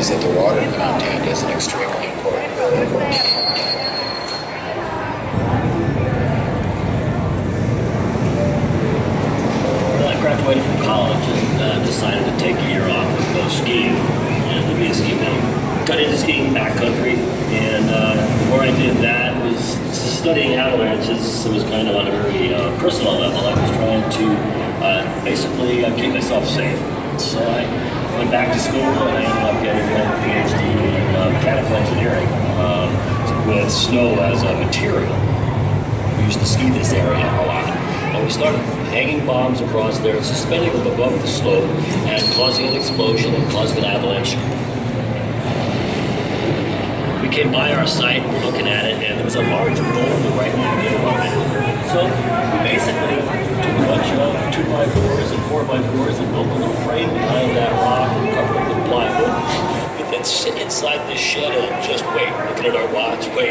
is that the water content isn't extremely important. Well, I graduated from college and decided to take a year off and go skiing. And to be a ski buddy. Got into skiing backcountry, and before I did that was studying avalanches. It was kind of on a very personal level. I was trying to basically keep myself safe. So I went back to school and I ended up getting a PhD in mechanical engineering with snow as a material. We used to ski this area a lot. And we started hanging bombs across there and suspending them above the slope and causing an explosion and causing an avalanche. We came by our site, we're looking at it, and there was a large boulder right in the middle of it. So we basically took a bunch of 2x4s and 4x4s and built a little frame behind that rock and covered it with plywood. We then sit inside this shed and just wait, looking at our watch, wait.